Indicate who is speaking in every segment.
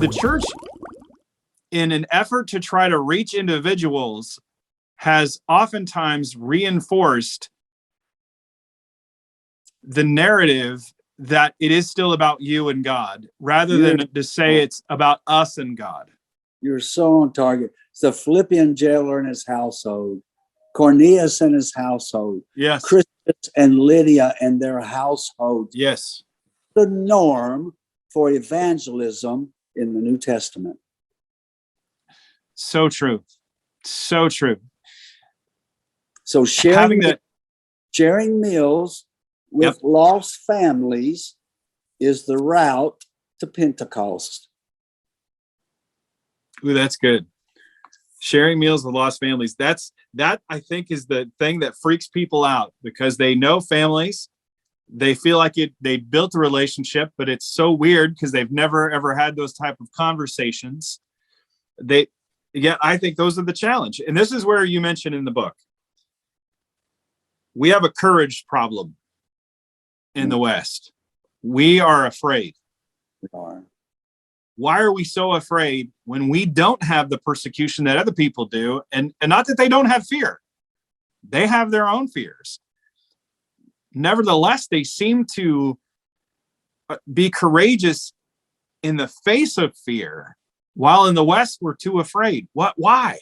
Speaker 1: the church, in an effort to try to reach individuals, has oftentimes reinforced the narrative that it is still about you and God, rather than to say it's about us and God.
Speaker 2: You're so on target. It's the Philippian jailer and his household, Cornelius and his household,
Speaker 1: Yes.
Speaker 2: Christus and Lydia and their household.
Speaker 1: Yes.
Speaker 2: The norm for evangelism in the New Testament.
Speaker 1: So true. So true.
Speaker 2: So sharing meals with lost families is the route to Pentecost.
Speaker 1: Ooh, that's good. Sharing meals with lost families. That I think is the thing that freaks people out, because they know families. They feel like they built a relationship, but it's so weird because they've never ever had those type of conversations. I think those are the challenge. And this is where you mentioned in the book, we have a courage problem in the West. We are afraid.
Speaker 2: We are.
Speaker 1: Why are we so afraid when we don't have the persecution that other people do? And not that they don't have fear. They have their own fears. Nevertheless, they seem to be courageous in the face of fear, while in the West, we're too afraid. Why?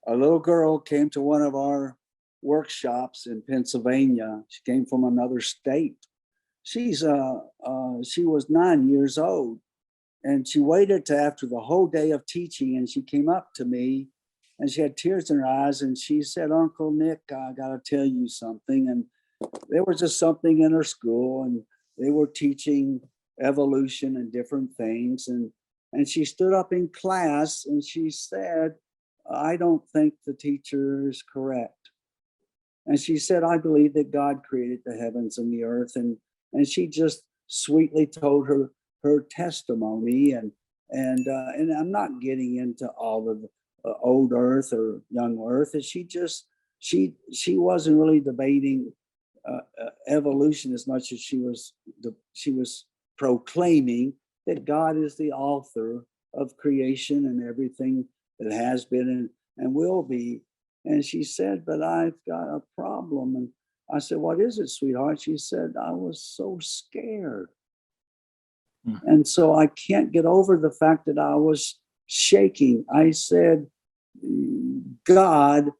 Speaker 2: A little girl came to one of our workshops in Pennsylvania. She came from another state. She was 9 years old, and she waited to after the whole day of teaching, and she came up to me, and she had tears in her eyes, and she said, "Uncle Nick, I got to tell you something." And there was just something in her school, and they were teaching evolution and different things, and she stood up in class and she said, "I don't think the teacher is correct." And she said, "I believe that God created the heavens and the earth." And she just sweetly told her testimony, and I'm not getting into all of the old earth or young earth. And she wasn't really debating evolution as much as she was proclaiming that God is the author of creation and everything that has been and will be. And she said, "But I've got a problem." And I said, "What is it, sweetheart?" She said, "I was so scared." And so I can't get over the fact that I was shaking. I said, "God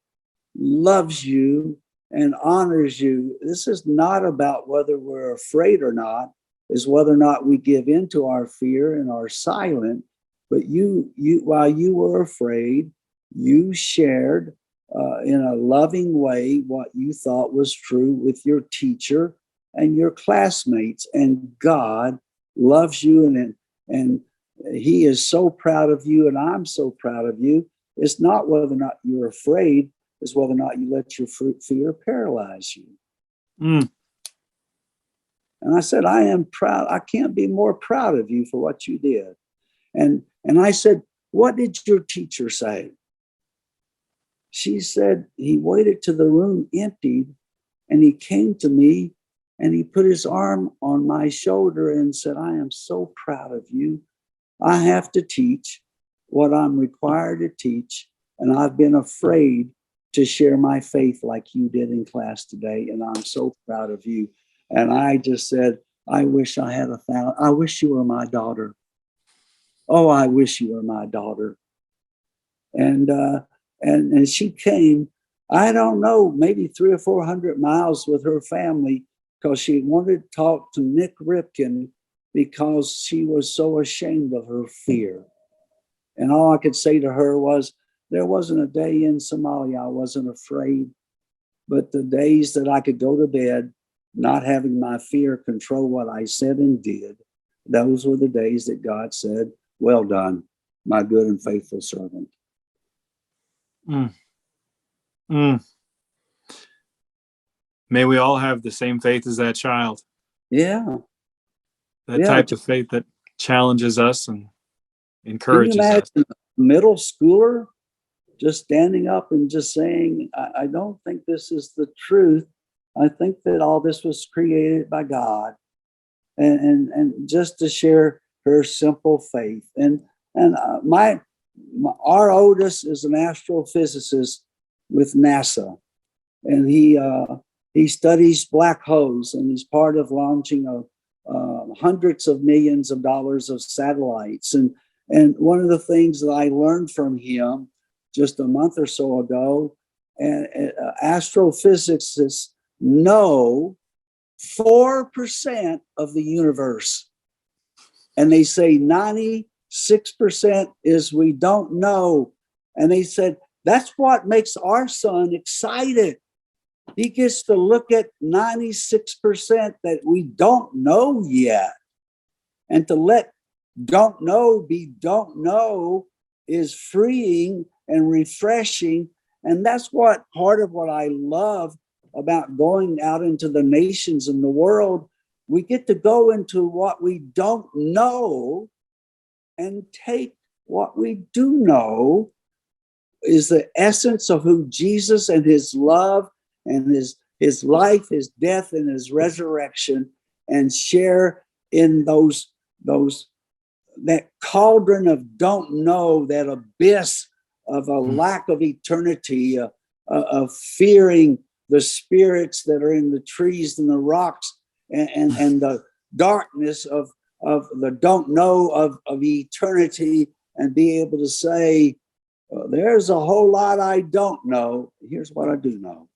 Speaker 2: loves you and honors you. This is not about whether we're afraid or not, is whether or not we give into our fear and are silent. But you while you were afraid, you shared in a loving way what you thought was true with your teacher and your classmates. And God loves you, and he is so proud of you, and I'm so proud of you. It's not whether or not you're afraid, it's whether or not you let your fear paralyze you." And I said, "I am proud. I can't be more proud of you for what you did." And I said, "What did your teacher say?" She said, "He waited till the room emptied, and he came to me, and he put his arm on my shoulder and said, 'I am so proud of you. I have to teach what I'm required to teach, and I've been afraid to share my faith like you did in class today, and I'm so proud of you.'" And I just said, "I wish I had I wish you were my daughter. Oh, I wish you were my daughter." And she came, I don't know, maybe 300 or 400 miles with her family, because she wanted to talk to Nik Ripken because she was so ashamed of her fear. And all I could say to her was, there wasn't a day in Somalia I wasn't afraid, but the days that I could go to bed not having my fear control what I said and did, those were the days that God said, "Well done, my good and faithful servant."
Speaker 1: May we all have the same faith as that child.
Speaker 2: Yeah.
Speaker 1: That type of faith that challenges us and encourages us.
Speaker 2: Can you imagine a middle schooler just standing up and just saying, I don't think this is the truth. I think that all this was created by God." And just to share her simple faith. And our oldest is an astrophysicist with NASA, and he studies black holes, and he's part of launching hundreds of millions of dollars of satellites. And one of the things that I learned from him just a month or so ago, and astrophysicists know 4% of the universe, and they say 96% is we don't know. And they said that's what makes our son excited. He gets to look at 96% that we don't know yet. And to let don't know be don't know is freeing and refreshing. And that's what part of what I love about going out into the nations and the world. We get to go into what we don't know and take what we do know is the essence of who Jesus and his love and his life, his death, and his resurrection, and share in that cauldron of don't know, that abyss of a lack of eternity, of fearing the spirits that are in the trees and the rocks, and the darkness of the don't know of eternity, and be able to say, there's a whole lot I don't know. Here's what I do know.